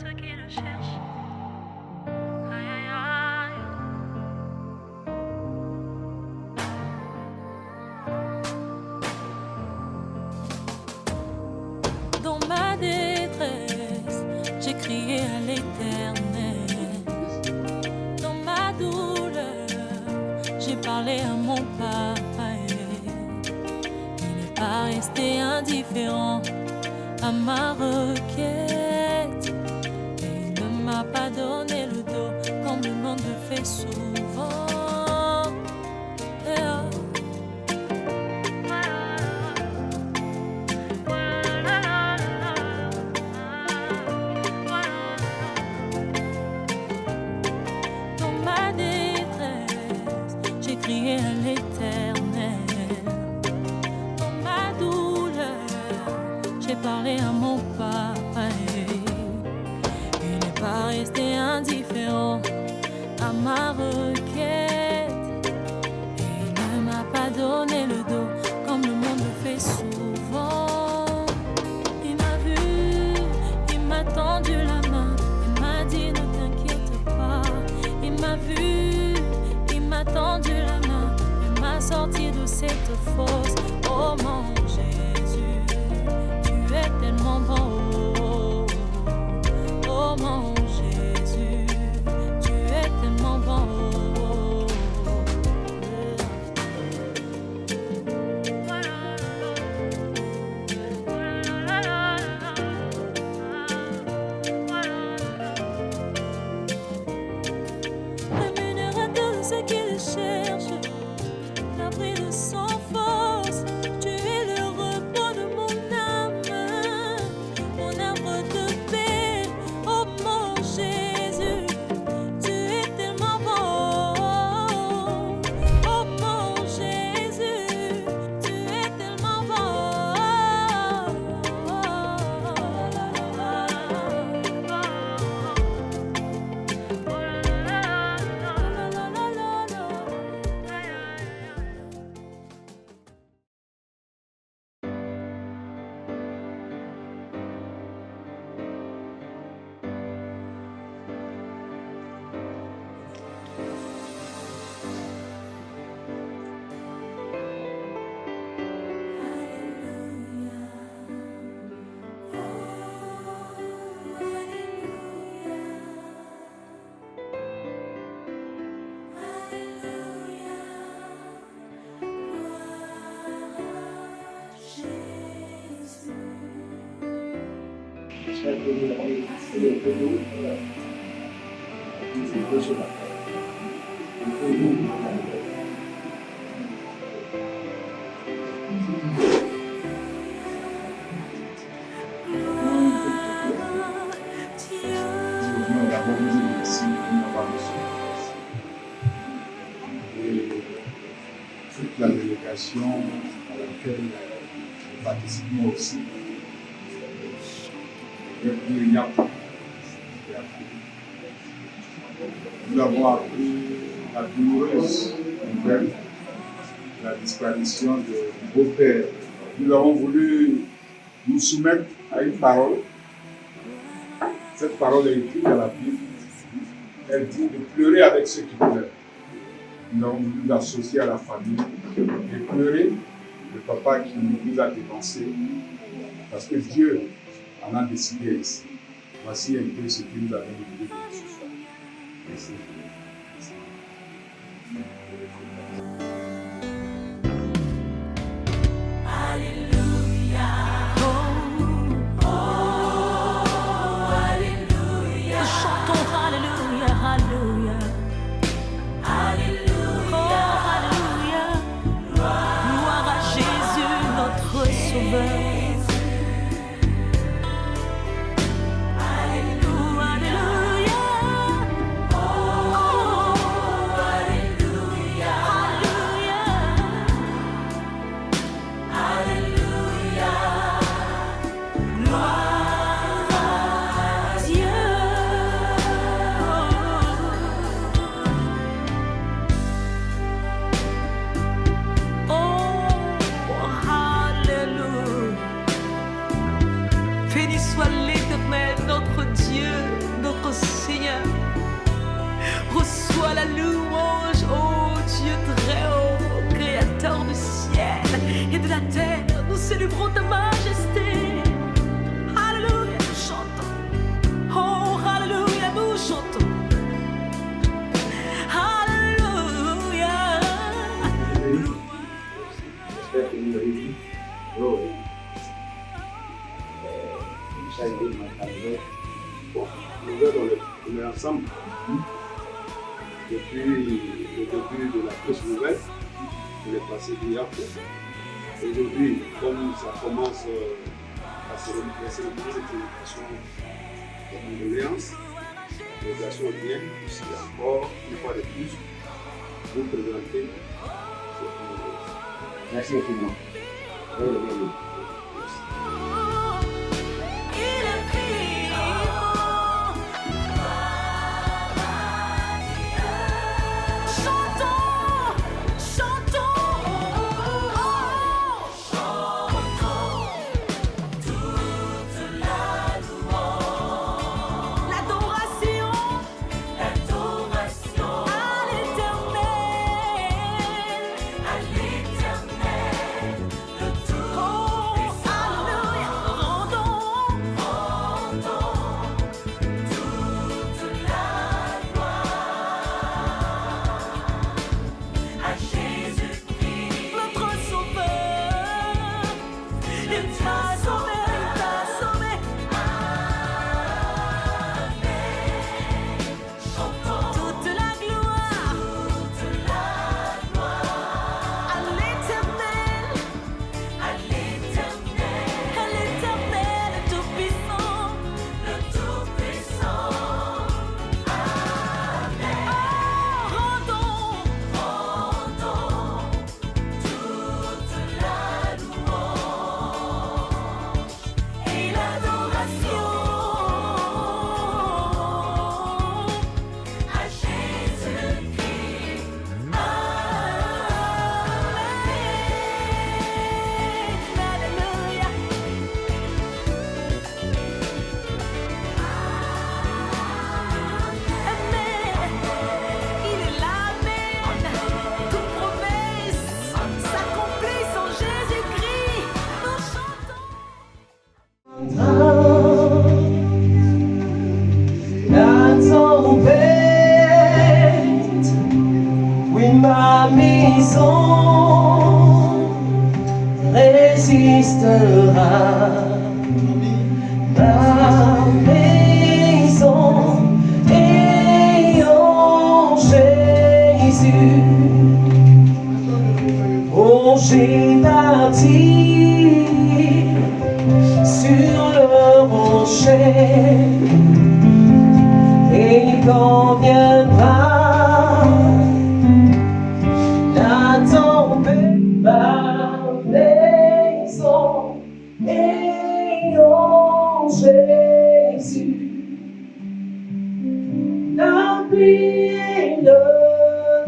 ceux qui le cherchent. Aïe, aïe, aïe. Dans ma détresse, j'ai crié à l'Éternel. Dans ma douleur, j'ai parlé à mon Papa. Il n'est pas resté indifférent à ma requête. Et il ne m'a pas donné le dos comme le monde le fait souvent. Dans ma détresse, j'ai crié à l'Éternel. Dans ma douleur, j'ai parlé à mon Papa. Il n'est pas resté indifférent à ma requête. Et il ne m'a pas donné le dos comme le monde le fait souvent. Il m'a vu, il m'a tendu la main, il m'a dit ne t'inquiète pas. Il m'a vu, il m'a tendu la main, il m'a sorti de cette fosse. Oh mon Jésus, tu es tellement bon. Oh mon Jésus, tu es tellement bon. Rémunérateur de ceux qui le cherchent, l'abri de sans force, tu es le repos de mon âme, mon arbre de paix. Oh mon Jésus, tu es tellement bon. Oh mon Jésus, tu es tellement bon. Toute la délégation à laquelle je participe moi aussi. Nous avons appris la douloureuse nouvelle de la disparition de mon beau-père. Nous avons voulu nous soumettre à une parole. Cette parole est écrite dans la Bible. Elle dit de pleurer avec ceux qui pleurent. Nous avons voulu nous associer à la famille et pleurer le papa qui nous a dévancés parce que Dieu en a décidé ici. Voici un peu ce que nous avons voulu dire ce soir. Merci. Alléluia. béni soit l'Éternel, notre Dieu, notre Seigneur. Reçois la louange, ô Dieu très haut, Créateur du ciel et de la terre. Nous célébrons ta majesté. Alléluia, nous chantons. Oh, alléluia, nous chantons. Alléluia. J'espère que vous avez vu. Oh, oui. Ça a été ma carrière. Bon, on est ensemble. Depuis le début de la presse nouvelle, on est passé d'hier. Aujourd'hui, comme ça commence à se célébrer cette célébration de condoléances, les nations viennent ici encore, une fois de plus, vous présenter cette condoléance. Merci infiniment. Merci. Ma maison résistera. Ma maison ayant Jésus. Oh, j'ai bâti sur le rocher et quand viendra ma maison ayant Jésus, la pluie et le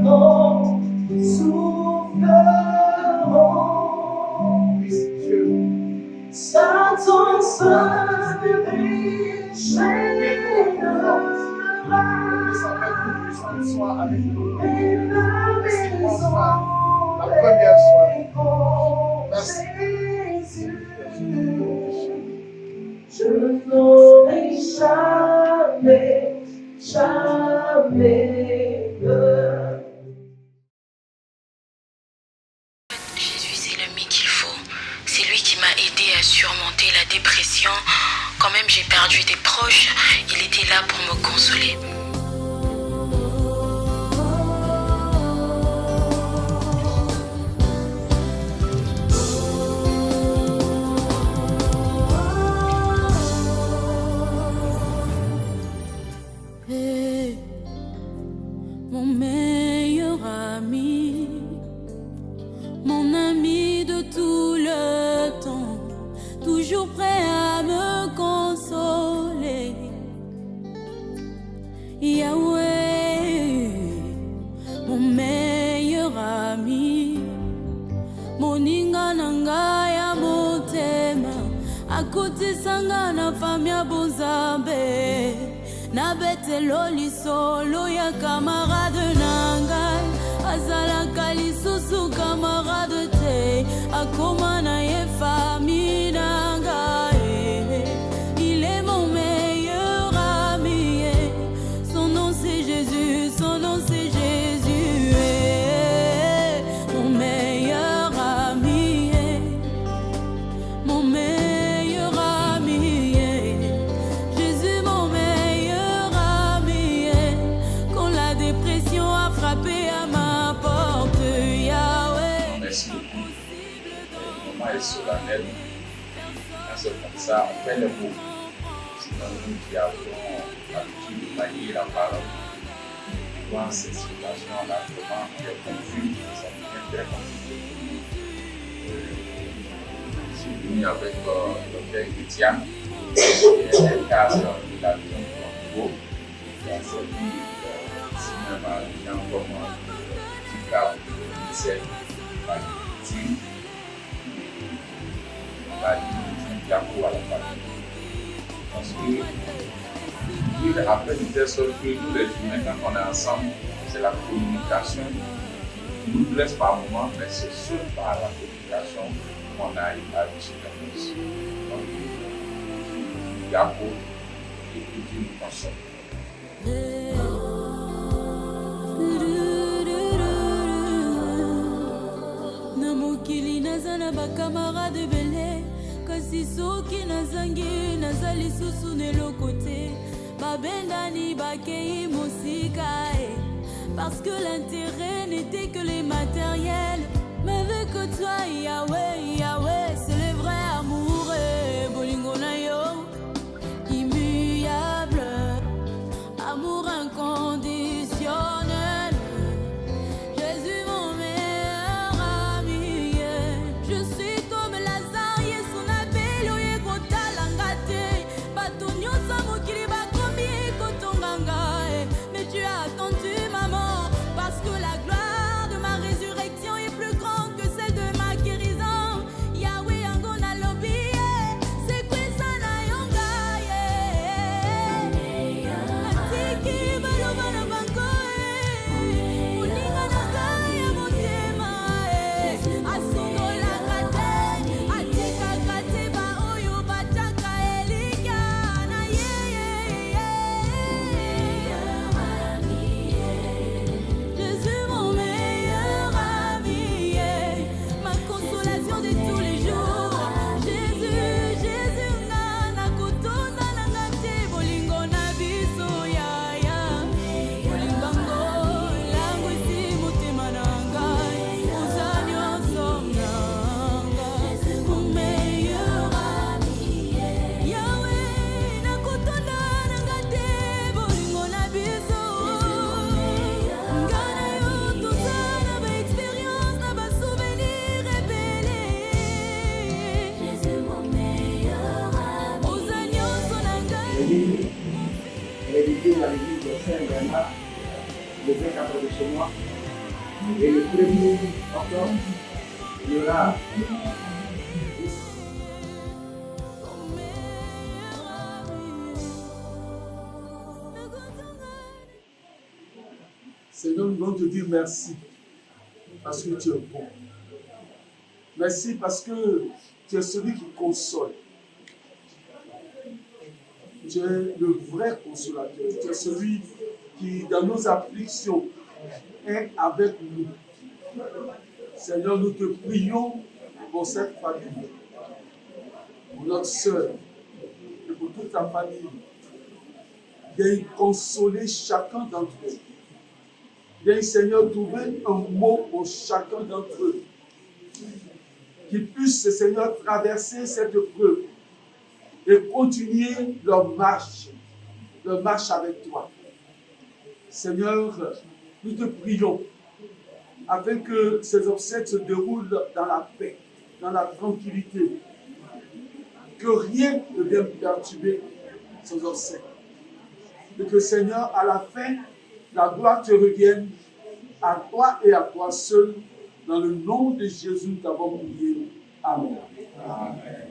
vent souffleront. Satan se déchirera et la maison. La première soirée. Merci. Je n'aurai jamais peur. Jésus, c'est l'ami qu'il faut. C'est lui qui m'a aidé à surmonter la dépression. Quand même j'ai perdu des proches, il était là pour me consoler. Mon meilleur ami, mon ami de tout le temps, toujours prêt à me consoler. Yahweh, mon meilleur ami, moninga nanga ya motema, akutisanga na fami ya bonzambe nabetelo lisolo ya kamarade na ngai azalaka lisusu kamarade te akoma na ye fami na ngai. Il est mon meilleur ami, son nom c'est Jésus, son nom c'est Jésus, mon meilleur ami, mon meilleur ami, Jésus mon meilleur ami. Quand la dépression a frappé à ma porte, Yahweh. Merci beaucoup. Le moment est solennel. Quand c'est comme ça, on fait les mots. C'est dans nous qui avons l'habitude de manier la parole. Dans ces situations-là, vraiment, il est confus, ça devient très compliqué. Je suis venu avec le père Étienne, qui est un cadre de la vision du Congo, qui a servi ici même à Lyon comme petit cadre de ministère, la culture, la diapo à la famille. Parce que il appelle une telle sorte que tous les humains, quand on est ensemble, c'est la communication qui nous blesse par moment, mais c'est seul par la communication qu'on arrive à réussir la chose. Donc, diapo et culture nous consomme. Na mokili naza na bakamarade bele kasi soki nazangi naza lisusu na eloko te babendani bakei mosika parce que l'intérêt n'était que les matériels mais avec toi Yahweh Yahweh c'est le vrai amour bolingo na yo immuable amour inconditionnel. À l'église de Saint-Bernard, le 24 de ce mois. Et le 1er octobre, il y aura Seigneur, nous voulons te dire merci parce que tu es bon. Merci parce que tu es celui qui console. Tu es le vrai consolateur. Tu es celui qui, dans nos afflictions, est avec nous. Seigneur, nous te prions pour cette famille, pour notre sœur et pour toute ta famille. Viens consoler chacun d'entre eux. Viens, Seigneur, trouver un mot pour chacun d'entre eux. Qu'ils puissent, Seigneur, traverser cette épreuve et continuer leur marche avec toi. Seigneur, nous te prions afin que ces obsèques se déroulent dans la paix, dans la tranquillité, que rien ne vienne perturber ces obsèques. Et que Seigneur, à la fin, la gloire te revienne à toi et à toi seul. Dans le nom de Jésus, nous t'avons prié. Amen. Amen.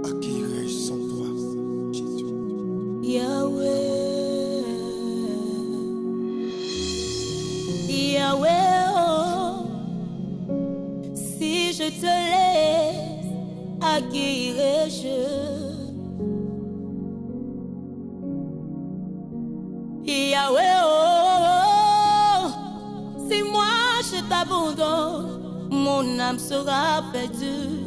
À qui irai-je sans toi, Jésus? Yahweh, Yahweh, oh, si je te laisse, à qui irai-je? Yahweh, oh, si moi je t'abandonne, mon âme sera perdue.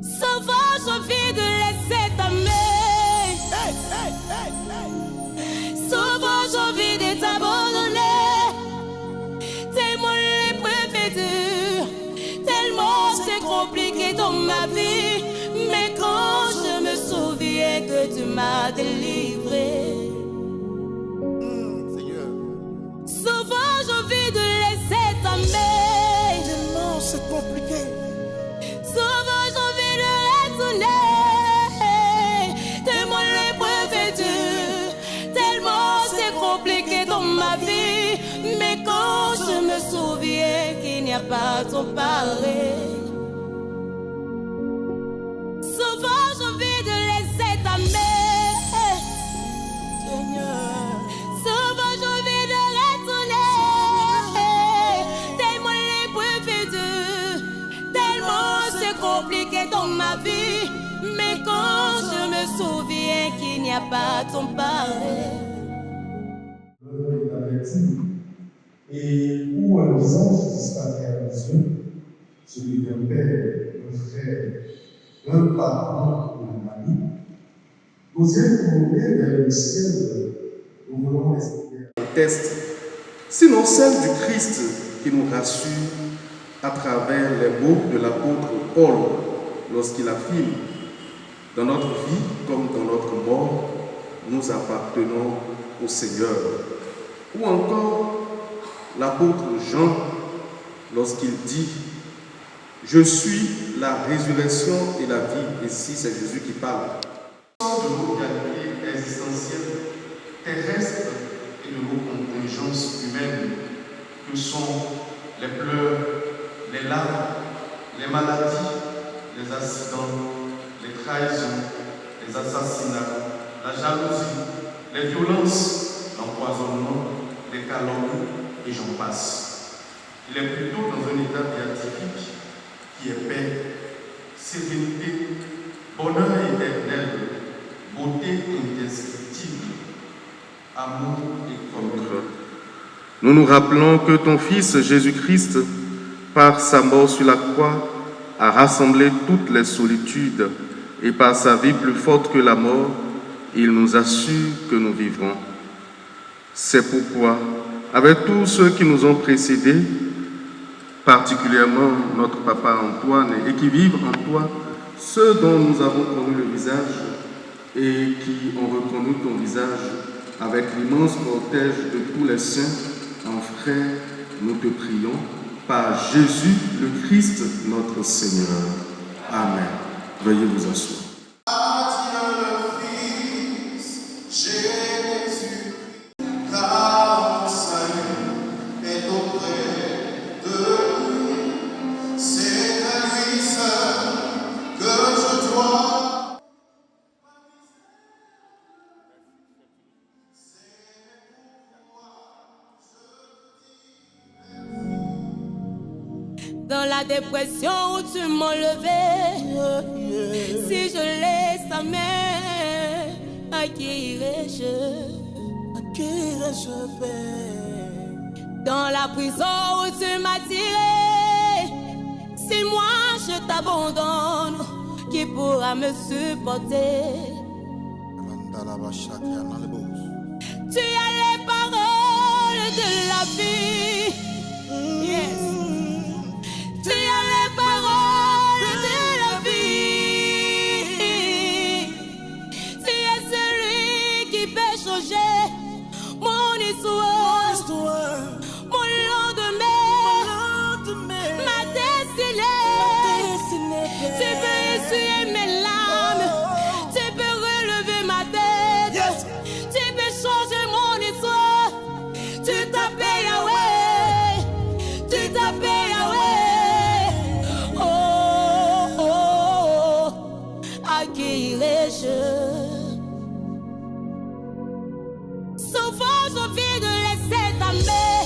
Sauvage, j'ai envie de laisser ta main. Sauvage, j'ai envie de t'abandonner. Tellement l'épreuve est dure, tellement c'est compliqué dans ma vie. Mais quand je me souviens que tu m'as délivré, Seigneur, sauvage, j'ai envie de laisser ta main. tellement c'est compliqué. Sauvage, j'ai envie de retourner. Tellement l'épreuve est dure, tellement c'est compliqué dans ma vie. Mais quand je me souviens qu'il n'y a pas ton pareil, sauvage, j'ai envie de laisser ta main. Seigneur, Sauvage, j'ai envie de retourner. Tellement l'épreuve est dure, tellement c'est compliqué dans ma vie. Mais quand je me souviens qu'il n'y a pas ton pareil, et où un visage disparaît à nos yeux, celui d'un père, d'un frère, d'un parent ou d'un ami, nous irons tomber vers le ciel, nous voulons rester. Test, sinon celle du Christ qui nous rassure à travers les mots de l'apôtre Paul lorsqu'il affirme: dans notre vie comme dans notre mort, nous appartenons au Seigneur. Ou encore l'apôtre Jean lorsqu'il dit: je suis la résurrection et la vie. Ici, c'est Jésus qui parle. De nos réalités existentielles, terrestres et de nos contingences humaines, que sont les pleurs, les larmes, les maladies, les accidents, les trahisons, les assassinats, la jalousie, les violences, l'empoisonnement, les calomnies, et j'en passe. Il est plutôt dans un état béatifique qui est paix, sérénité, bonheur éternel, beauté indescriptible, amour et communion. Nous nous rappelons que ton Fils Jésus-Christ, par sa mort sur la croix, a rassemblé toutes les solitudes et par sa vie plus forte que la mort, il nous assure que nous vivrons. C'est pourquoi, avec tous ceux qui nous ont précédés, particulièrement notre papa Antoine, et qui vivent en toi, ceux dont nous avons connu le visage et qui ont reconnu ton visage, avec l'immense cortège de tous les saints, en frères, nous te prions, par Jésus le Christ, notre Seigneur. Amen. Veuillez vous asseoir. dans la dépression où tu m'enlevais. Si je laisse ta main, à qui irai-je? À qui irai-je, Père? Dans la prison où tu m'as tiré, si moi je t'abandonne, qui pourra me supporter? Tu as les paroles de la vie. Yes. Tu as les paroles de la vie. Tu es celui qui peut changer mon histoire, mon lendemain, ma destinée. Tu peux essuyer mes larmes, tu peux relever ma tête, tu peux changer mon histoire. Tu t'appelles Yahweh. Souvent j'ai envie de laisser tomber.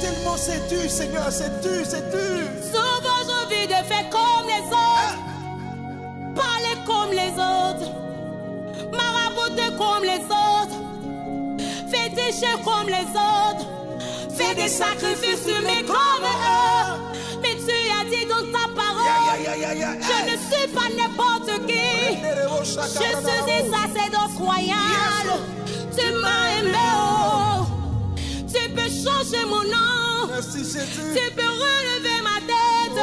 Tellement c'est dur, Seigneur, c'est dur, c'est dur. Souvent j'ai envie de faire comme les autres, parler comme les autres, marabouter comme les autres, féticher comme les autres, faire des sacrifices humains comme eux. Mais tu as dit dans ta parole, je ne suis pas n'importe qui. Je suis des sacerdoce royal. Tu m'as aimé, oh. Tu peux changer mon nom. Tu peux relever ma tête.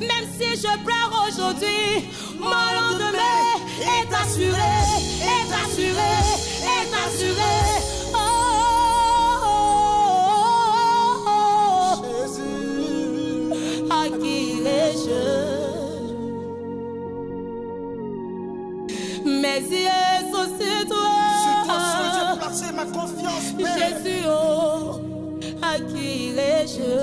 Même si je pleure aujourd'hui, mon lendemain est assuré, est assuré, est assuré. Oh, oh, oh, oh. À qui ai-je? Mes yeux sont sur toi. Sur toi seul, j'ai placé ma confiance, Père. Jésus, oh, à qui ai-je?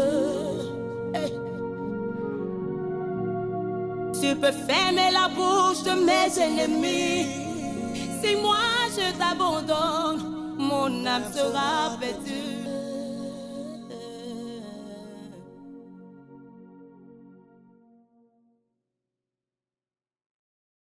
Tu peux fermer la bouche de mes ennemis. Si moi je t'abandonne, mon âme sera perdue.